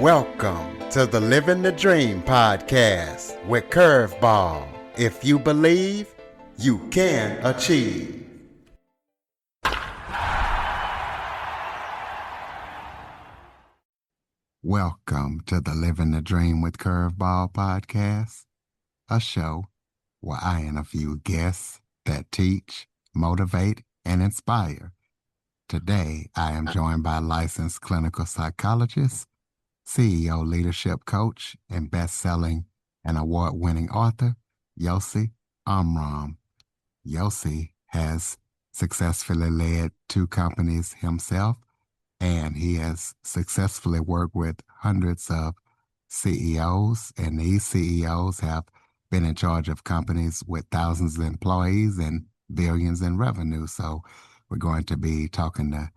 Welcome to the Living the Dream podcast with Curveball. If you believe, you can achieve. Welcome to the Living the Dream with Curveball podcast, a show where I interview guests that teach, motivate, and inspire. Today, I am joined by licensed clinical psychologist, CEO leadership coach, and best-selling and award-winning author, Yosi Amram. Yosi has successfully led 2 companies himself, and he has successfully worked with hundreds of CEOs, and these CEOs have been in charge of companies with thousands of employees and billions in revenue. So we're going to be talking to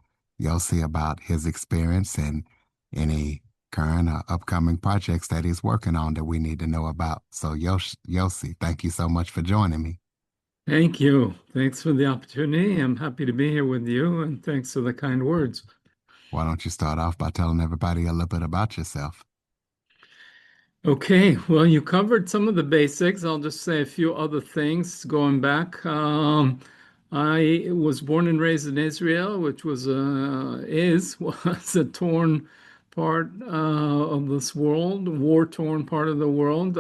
Yosi about his experience and any current or upcoming projects that he's working on that we need to know about. So Yosi, thank you so much for joining me. Thank you. Thanks for the opportunity. I'm happy to be here with you, and thanks for the kind words. Why don't you start off by telling everybody a little bit about yourself? Okay, well, you covered some of the basics. I'll just say a few other things going back. I was born and raised in Israel, which was was a torn part of this world, war-torn part of the world.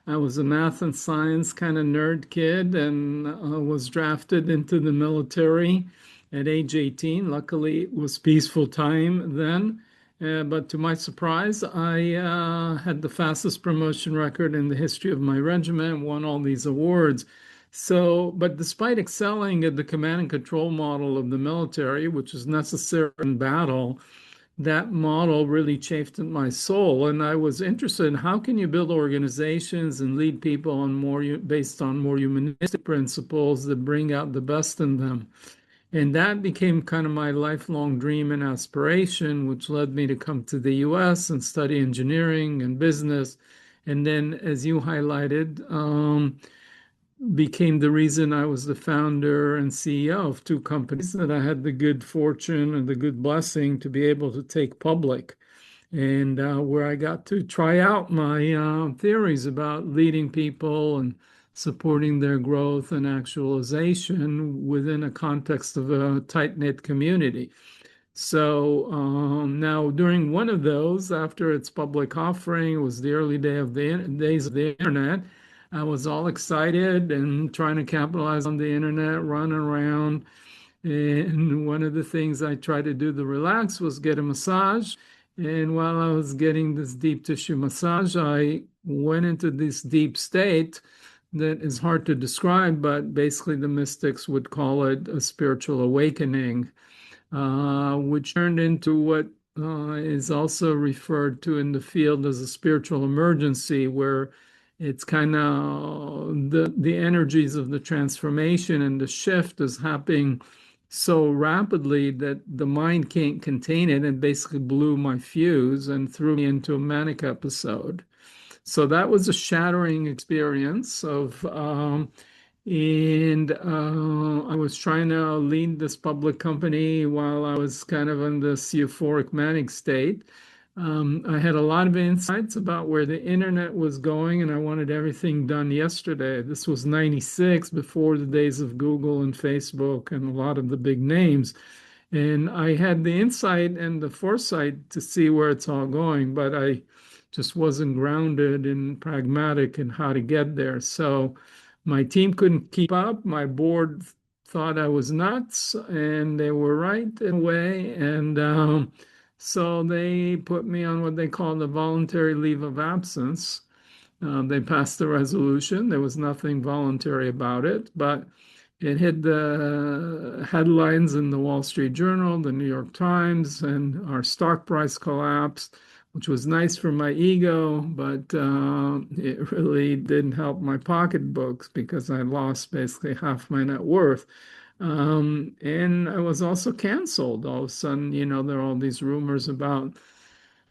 I was a math and science kind of nerd kid and was drafted into the military at age 18. Luckily, it was peaceful time then. But to my surprise, I had the fastest promotion record in the history of my regiment, won all these awards. So, but despite excelling at the command and control model of the military, which is necessary in battle, that model really chafed at my soul. And I was interested in how can you build organizations and lead people on based on more humanistic principles that bring out the best in them. And that became kind of my lifelong dream and aspiration, which led me to come to the US and study engineering and business. And then, as you highlighted, became the reason I was the founder and CEO of 2 companies that I had the good fortune and the good blessing to be able to take public. And where I got to try out my theories about leading people and supporting their growth and actualization within a context of a tight-knit community. So now, during one of those, after its public offering, it was the early days of the internet. I was all excited and trying to capitalize on the internet, run around. And one of the things I tried to do to relax was get a massage. And while I was getting this deep tissue massage, I went into this deep state that is hard to describe, but basically the mystics would call it a spiritual awakening, which turned into what is also referred to in the field as a spiritual emergency, where it's kind of the energies of the transformation and the shift is happening so rapidly that the mind can't contain it, and basically blew my fuse and threw me into a manic episode. So that was a shattering experience and I was trying to lead this public company while I was kind of in this euphoric manic state. I had a lot of insights about where the internet was going, and I wanted everything done yesterday. This was 96, before the days of Google and Facebook and a lot of the big names. And I had the insight and the foresight to see where it's all going, but I just wasn't grounded and pragmatic in how to get there. So my team couldn't keep up. My board thought I was nuts, and they were right in a way. And so they put me on what they call the voluntary leave of absence. They passed the resolution. There was nothing voluntary about it, but it hit the headlines in the Wall Street Journal, the New York Times, and our stock price collapsed, which was nice for my ego, but it really didn't help my pocketbooks because I lost basically half my net worth. And I was also canceled. All of a sudden, there are all these rumors about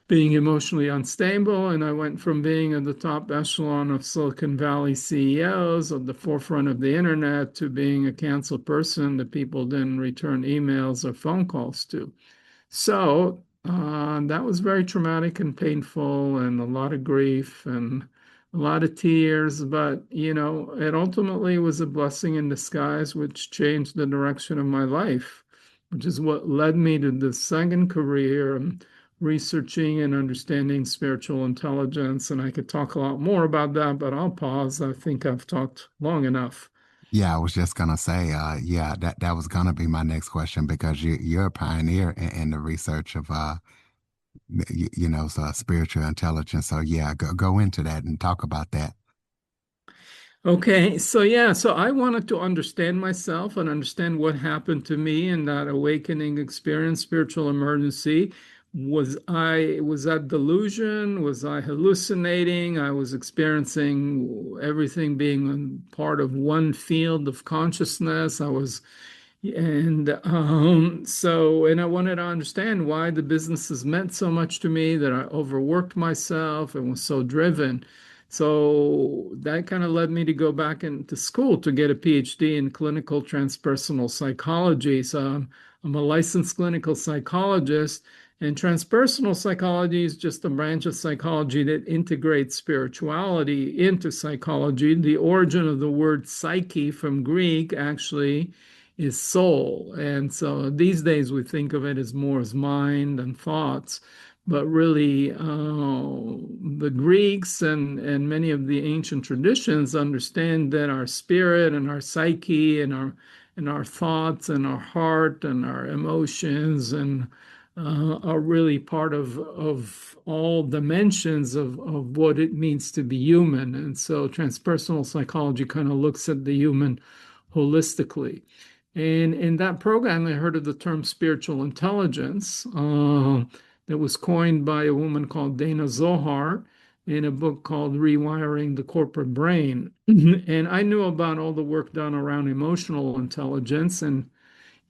being emotionally unstable. And I went from being at the top echelon of Silicon Valley CEOs at the forefront of the internet to being a canceled person that people didn't return emails or phone calls to. So That was very traumatic and painful, and a lot of grief and a lot of tears. But, it ultimately was a blessing in disguise, which changed the direction of my life, which is what led me to the second career, researching and understanding spiritual intelligence. And I could talk a lot more about that, but I'll pause. I think I've talked long enough. Yeah, I was just gonna say, yeah, that was gonna be my next question because you're a pioneer in the research of, so spiritual intelligence. So yeah, go into that and talk about that. Okay, so yeah, so I wanted to understand myself and understand what happened to me in that awakening experience, spiritual emergency. Was that delusion? Was I hallucinating? I was experiencing everything being part of one field of consciousness. And I wanted to understand why the businesses meant so much to me, that I overworked myself and was so driven. So that kind of led me to go back into school to get a PhD in clinical transpersonal psychology. So I'm a licensed clinical psychologist, and transpersonal psychology is just a branch of psychology that integrates spirituality into psychology. The origin of the word psyche from Greek actually is soul. And so these days we think of it as more as mind and thoughts. But really, the Greeks and many of the ancient traditions understand that our spirit and our psyche and our thoughts and our heart and our emotions and are really part of all dimensions of what it means to be human. And so transpersonal psychology kind of looks at the human holistically. And in that program, I heard of the term spiritual intelligence that was coined by a woman called Dana Zohar in a book called Rewiring the Corporate Brain. And I knew about all the work done around emotional intelligence, and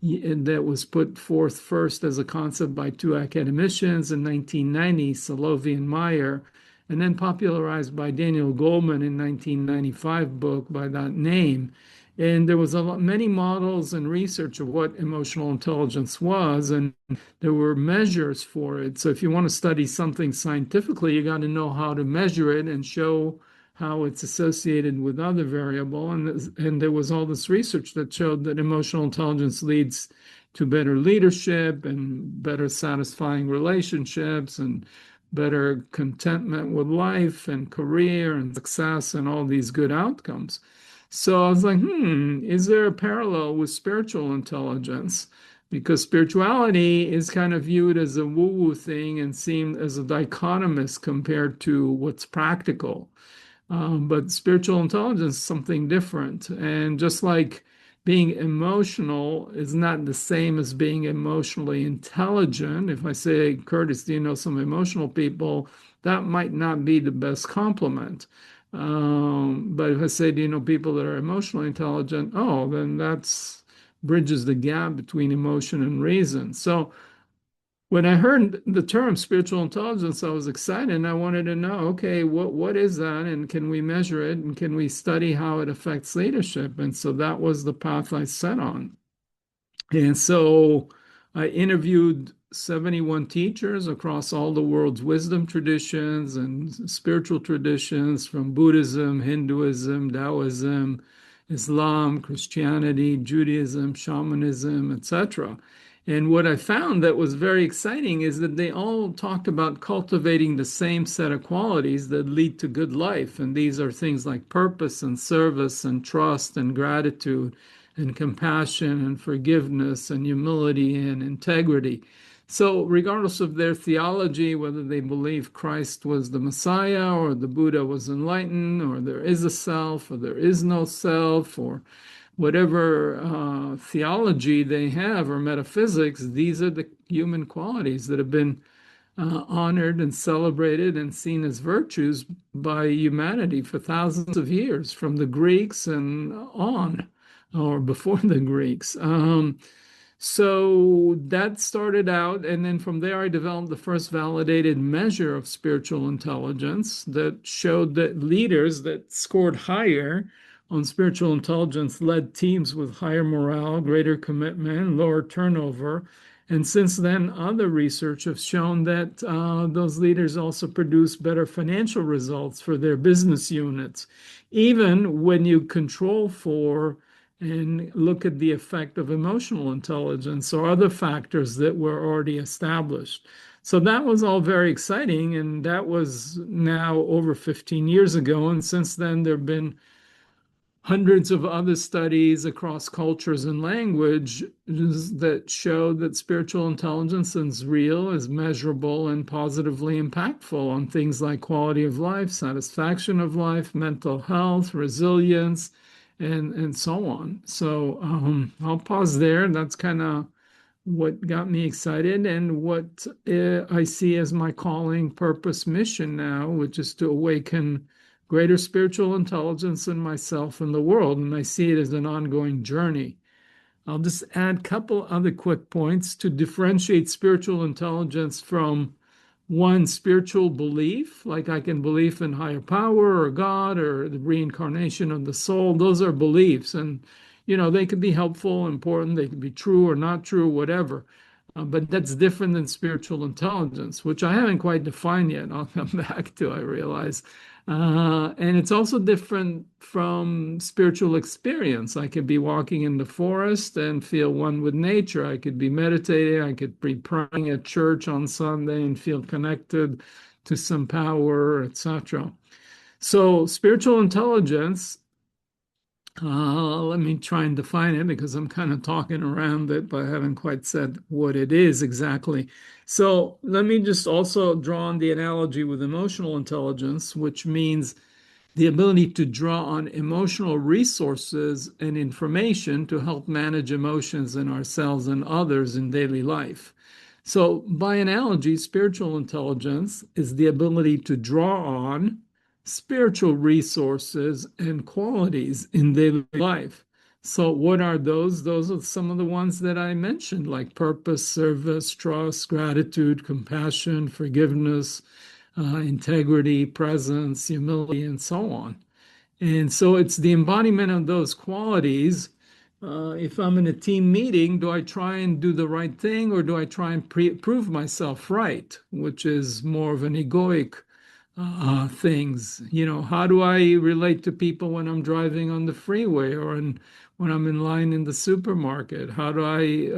that was put forth first as a concept by two academicians in 1990, Salovey and Meyer, and then popularized by Daniel Goleman in 1995 book by that name. And there was many models and research of what emotional intelligence was, and there were measures for it. So if you want to study something scientifically, you got to know how to measure it and show how it's associated with other variable. And there was all this research that showed that emotional intelligence leads to better leadership and better satisfying relationships and better contentment with life and career and success and all these good outcomes. So I was like, is there a parallel with spiritual intelligence? Because spirituality is kind of viewed as a woo-woo thing and seen as a dichotomous compared to what's practical. But spiritual intelligence is something different. And just like being emotional is not the same as being emotionally intelligent. If I say, Curtis, do you know some emotional people? That might not be the best compliment. But if I say, do you know people that are emotionally intelligent? Oh, then that's bridges the gap between emotion and reason. So when I heard the term spiritual intelligence, I was excited and I wanted to know, okay, what is that and can we measure it and can we study how it affects leadership? And so that was the path I set on. And so I interviewed 71 teachers across all the world's wisdom traditions and spiritual traditions from Buddhism, Hinduism, Taoism, Islam, Christianity, Judaism, shamanism, etc. And what I found that was very exciting is that they all talked about cultivating the same set of qualities that lead to good life. And these are things like purpose and service and trust and gratitude and compassion and forgiveness and humility and integrity. So, regardless of their theology, whether they believe Christ was the Messiah or the Buddha was enlightened or there is a self or there is no self or whatever theology they have or metaphysics, these are the human qualities that have been honored and celebrated and seen as virtues by humanity for thousands of years, from the Greeks and on, or before the Greeks. So that started out, and then from there, I developed the first validated measure of spiritual intelligence that showed that leaders that scored higher on spiritual intelligence led teams with higher morale, greater commitment, lower turnover, And since then, other research has shown that those leaders also produce better financial results for their business units, even when you control for and look at the effect of emotional intelligence or other factors that were already established. So that was all very exciting. And that was now over 15 years ago. And since then, there have been hundreds of other studies across cultures and language that show that spiritual intelligence is real, is measurable, and positively impactful on things like quality of life, satisfaction of life, mental health, resilience, and so on. So I'll pause there. That's kind of what got me excited and what I see as my calling, purpose, mission now, which is to awaken greater spiritual intelligence in myself and the world. And I see it as an ongoing journey. I'll just add a couple other quick points to differentiate spiritual intelligence from one spiritual belief, like I can believe in higher power or God or the reincarnation of the soul. Those are beliefs, and they could be helpful, important, they could be true or not true, whatever. But that's different than spiritual intelligence, which I haven't quite defined yet. I'll come back to, I realize. And it's also different from spiritual experience. I could be walking in the forest and feel one with nature. I could be meditating. I could be praying at church on Sunday and feel connected to some power, etc. So, spiritual intelligence, let me try and define it because I'm kind of talking around it, but I haven't quite said what it is exactly. So let me just also draw on the analogy with emotional intelligence, which means the ability to draw on emotional resources and information to help manage emotions in ourselves and others in daily life. So, by analogy, spiritual intelligence is the ability to draw on spiritual resources and qualities in daily life. So, what are those? Those are some of the ones that I mentioned, like purpose, service, trust, gratitude, compassion, forgiveness, integrity, presence, humility, and so on. And so it's the embodiment of those qualities. If I'm in a team meeting, do I try and do the right thing or do I try and prove myself right, which is more of an egoic things? How do I relate to people when I'm driving on the freeway or when I'm in line in the supermarket? How do I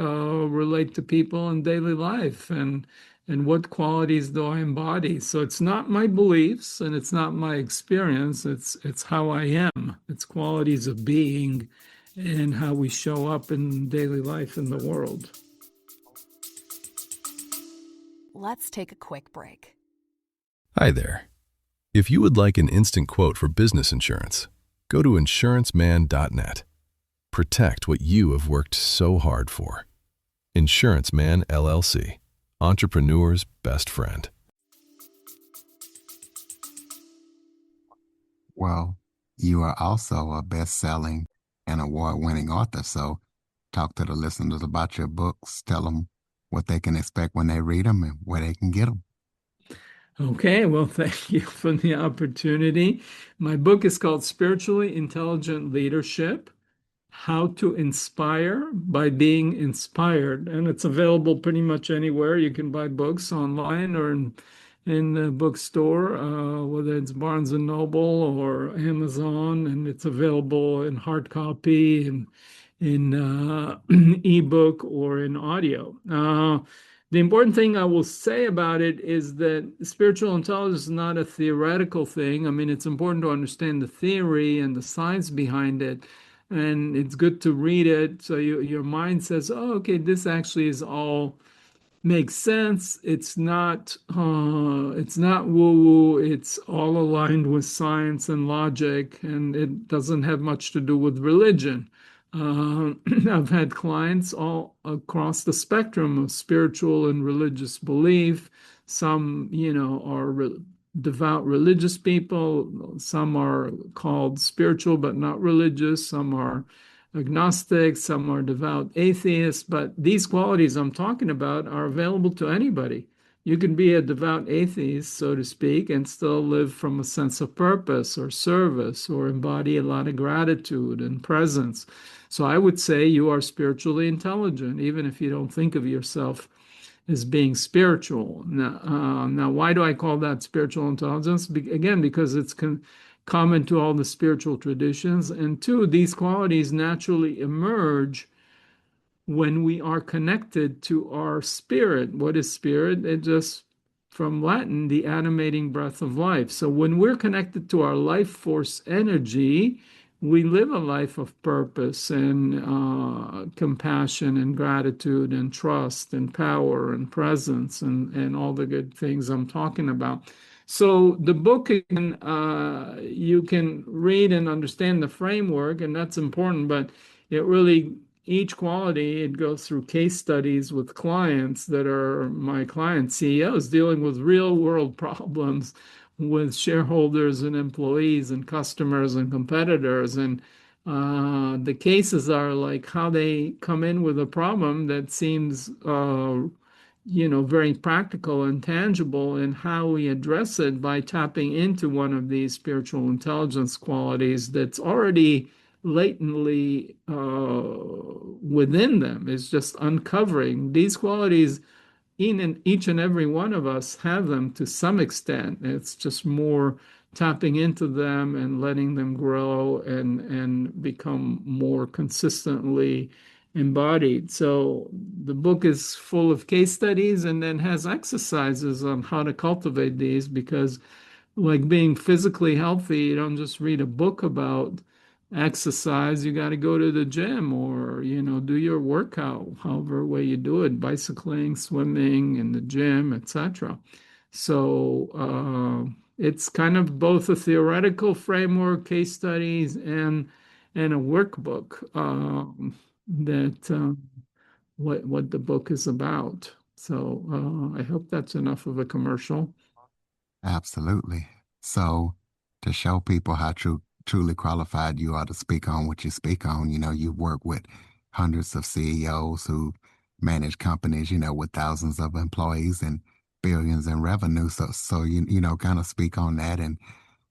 relate to people in daily life? And what qualities do I embody? So it's not my beliefs and it's not my experience. It's how I am. It's qualities of being and how we show up in daily life in the world. Let's take a quick break. Hi there. If you would like an instant quote for business insurance, go to insuranceman.net. Protect what you have worked so hard for. Insurance Man, LLC. Entrepreneur's best friend. Well, you are also a best-selling and award-winning author, so talk to the listeners about your books. Tell them what they can expect when they read them and where they can get them. Okay, well, thank you for the opportunity. My book is called Spiritually Intelligent Leadership: How to Inspire by Being Inspired. And it's available pretty much anywhere. You can buy books online or in the bookstore, whether it's Barnes and Noble or Amazon, and it's available in hard copy and in ebook or in audio. The important thing I will say about it is that spiritual intelligence is not a theoretical thing. I mean, it's important to understand the theory and the science behind it, and it's good to read it so your mind says, oh, okay, this actually is all makes sense. It's not woo-woo. It's all aligned with science and logic, and it doesn't have much to do with religion. I've had clients all across the spectrum of spiritual and religious belief. Some, are devout religious people. Some are called spiritual but not religious. Some are agnostic, some are devout atheists, but these qualities I'm talking about are available to anybody. you can be a devout atheist, so to speak, and still live from a sense of purpose or service or embody a lot of gratitude and presence. So I would say you are spiritually intelligent, even if you don't think of yourself as being spiritual. Now, why do I call that spiritual intelligence? Again, because it's common to all the spiritual traditions. And two, these qualities naturally emerge when we are connected to our spirit. What is spirit? It just, from Latin, the animating breath of life. So when we're connected to our life force energy, we live a life of purpose and compassion and gratitude and trust and power and presence and all the good things I'm talking about. So the book, you can read and understand the framework, and that's important, but it really, each quality, it goes through case studies with clients that are my client CEOs dealing with real world problems with shareholders and employees and customers and competitors. And the cases are like how they come in with a problem that seems very practical and tangible, and how we address it by tapping into one of these spiritual intelligence qualities that's already latently within them. Is just uncovering these qualities in each and every one of us have them to some extent. It's just more tapping into them and letting them grow and become more consistently embodied. So the book is full of case studies and then has exercises on how to cultivate these, because like being physically healthy, you don't just read a book about exercise. You got to go to the gym or, do your workout, however way you do it, bicycling, swimming in the gym, etc. So it's kind of both a theoretical framework, case studies, and a workbook that what the book is about. So I hope that's enough of a commercial. Absolutely. So, to show people how truly qualified you are to speak on what you speak on, you work with hundreds of CEOs who manage companies, with thousands of employees and billions in revenue. So kind of speak on that and,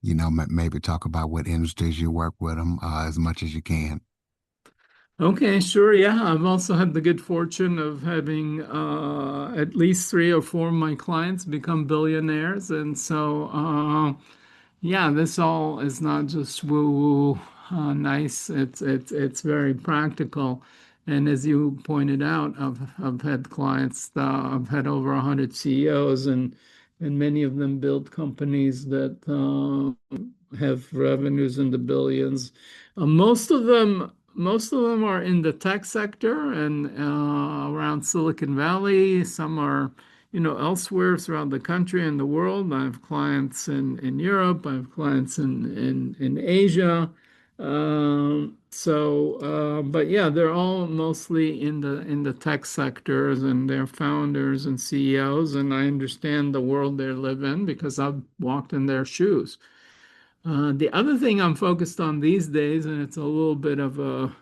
maybe talk about what industries you work with them as much as you can. Okay, sure. Yeah, I've also had the good fortune of having at least three or four of my clients become billionaires. And so, yeah, this all is not just woo-woo nice. It's very practical. And as you pointed out, I've had clients, I've had over 100 CEOs, and many of them build companies that have revenues in the billions. Most of them are in the tech sector and around Silicon Valley. Some are, elsewhere throughout the country and the world. I have clients in Europe. I have clients in Asia. But yeah, they're all mostly in the tech sectors, and they're founders and CEOs. And I understand the world they live in because I've walked in their shoes. The other thing I'm focused on these days, and it's a little bit of a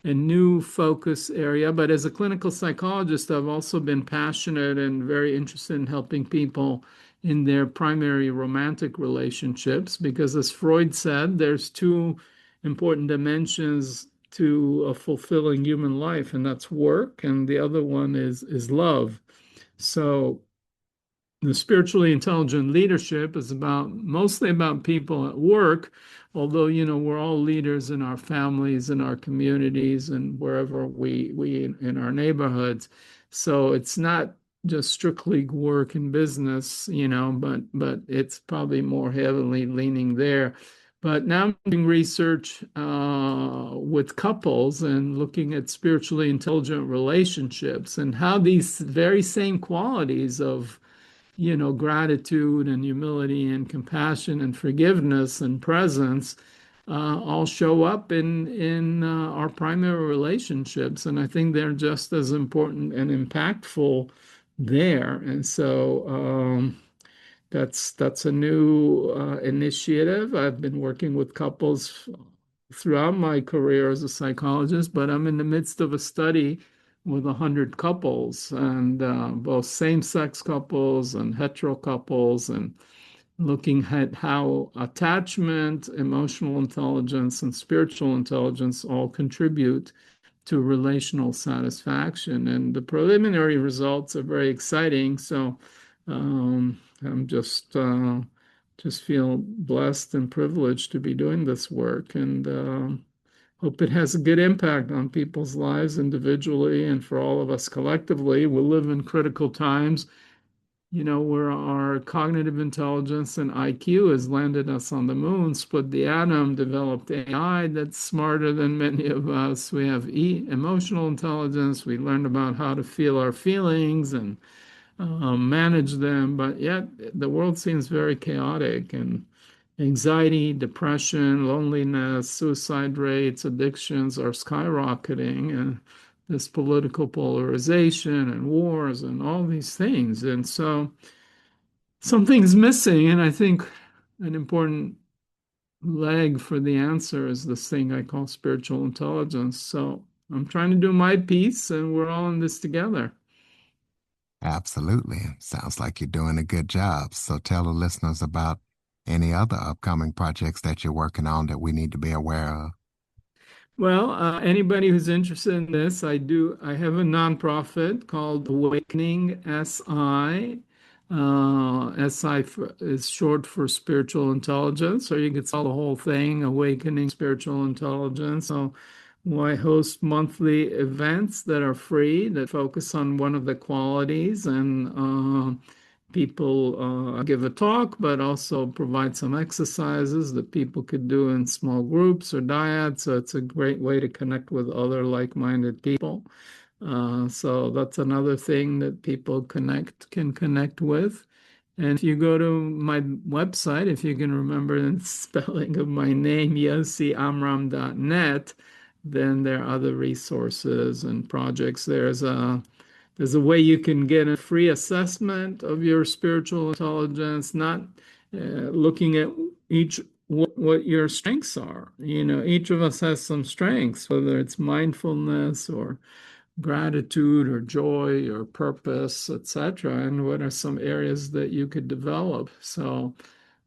new focus area, but as a clinical psychologist, I've also been passionate and very interested in helping people in their primary romantic relationships, because as Freud said, there's two important dimensions to a fulfilling human life, and that's work, and the other one is love. So the spiritually intelligent leadership is mostly about people at work, although we're all leaders in our families, in our communities, and wherever we in our neighborhoods. So it's not just strictly work and business, but it's probably more heavily leaning there. But now I'm doing research with couples and looking at spiritually intelligent relationships and how these very same qualities of gratitude and humility and compassion and forgiveness and presence all show up in our primary relationships, and I think they're just as important and impactful there. And so that's a new initiative. I've been working with couples throughout my career as a psychologist, but I'm in the midst of a study with 100 couples, and both same-sex couples and hetero couples, and looking at how attachment, emotional intelligence, and spiritual intelligence all contribute to relational satisfaction. And the preliminary results are very exciting. So I'm just feel blessed and privileged to be doing this work, and hope it has a good impact on people's lives individually and for all of us collectively. We live in critical times, where our cognitive intelligence and IQ has landed us on the moon, split the atom, developed AI that's smarter than many of us. We have emotional intelligence. We learned about how to feel our feelings and manage them, but yet the world seems very chaotic, and anxiety, depression, loneliness, suicide rates, addictions are skyrocketing, and this political polarization and wars and all these things. And so something's missing. And I think an important leg for the answer is this thing I call spiritual intelligence. So I'm trying to do my piece, and we're all in this together. Absolutely. Sounds like you're doing a good job. So tell the listeners about any other upcoming projects that you're working on that we need to be aware of. Well, anybody who's interested in this, I have a nonprofit called Awakening SI. SI is short for spiritual intelligence, or you could spell the whole thing, Awakening Spiritual Intelligence. So I host monthly events that are free that focus on one of the qualities, and people give a talk, but also provide some exercises that people could do in small groups or dyads. So it's a great way to connect with other like-minded people. So that's another thing that people can connect with. And if you go to my website, if you can remember the spelling of my name, yosiamram.net, then there are other resources and projects. There's a way you can get a free assessment of your spiritual intelligence, not looking at what your strengths are. Each of us has some strengths, whether it's mindfulness or gratitude or joy or purpose, etc. And what are some areas that you could develop? So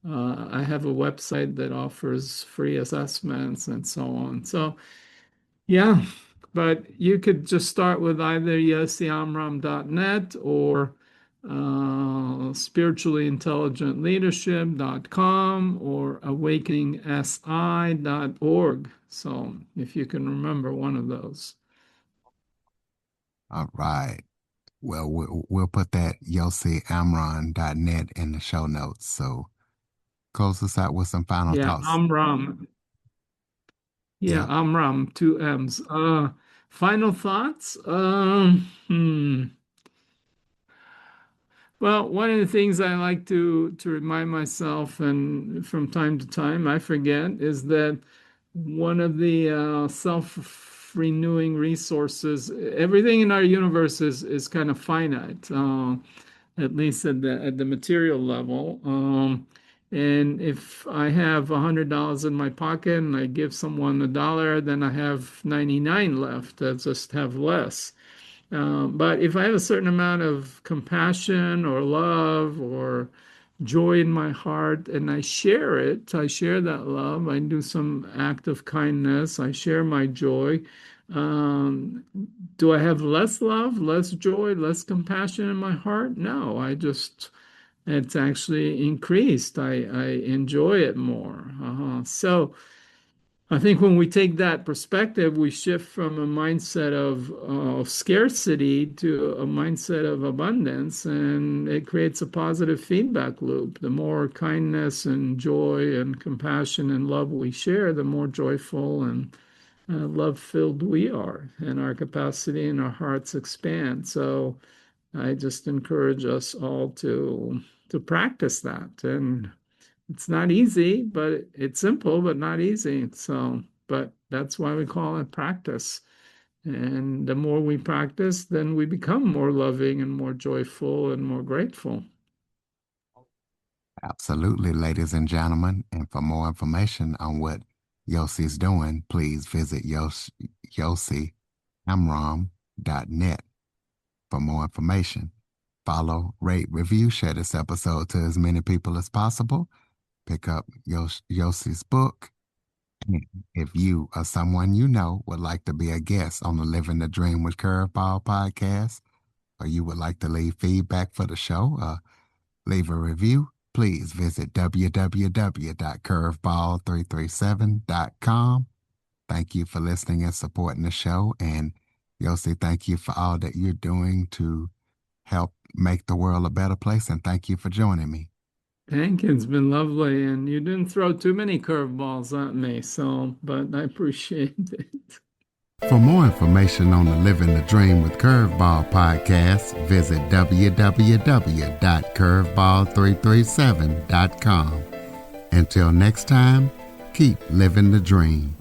I have a website that offers free assessments and so on. So yeah, but you could just start with either yosiamram.net or spirituallyintelligentleadership.com or awakeningsi.org. So if you can remember one of those. All right. Well, we'll put that yosiamron.net in the show notes. So close us out with some final Yeah, thoughts. Amram. Yeah, Yep. Amram, two M's. Final thoughts? Well, one of the things I like to remind myself, and from time to time I forget, is that one of the self-renewing resources, everything in our universe is kind of finite, at least at the material level. And if I have $100 in my pocket and I give someone $1, then I have 99 left. I just have less. But if I have a certain amount of compassion or love or joy in my heart and I share it, I share that love, I do some act of kindness, I share my joy. Um, do I have less love, less joy, less compassion in my heart? No, it's actually increased. I enjoy it more. So, I think when we take that perspective, we shift from a mindset of scarcity to a mindset of abundance, and it creates a positive feedback loop. The more kindness and joy and compassion and love we share, the more joyful and love-filled we are, and our capacity and our hearts expand. So I just encourage us all to practice that. And it's not easy, but it's simple, but not easy. So, but that's why we call it practice. And the more we practice, then we become more loving and more joyful and more grateful. Absolutely, ladies and gentlemen. And for more information on what Yosi's doing, please visit yosiamram.net. curveball337.net for more information. Follow, rate, review, share this episode to as many people as possible. Pick up Yosi's book. If you or someone you know would like to be a guest on the Living the Dream with Curveball podcast, or you would like to leave feedback for the show or leave a review, please visit www.curveball337.com. Thank you for listening and supporting the show. And Yosi, thank you for all that you're doing to help make the world a better place. And thank you for joining me. Thank you. It's been lovely. And you didn't throw too many curveballs at me, but I appreciate it. For more information on the Living the Dream with Curveball podcast, visit www.curveball337.com. Until next time, keep living the dream.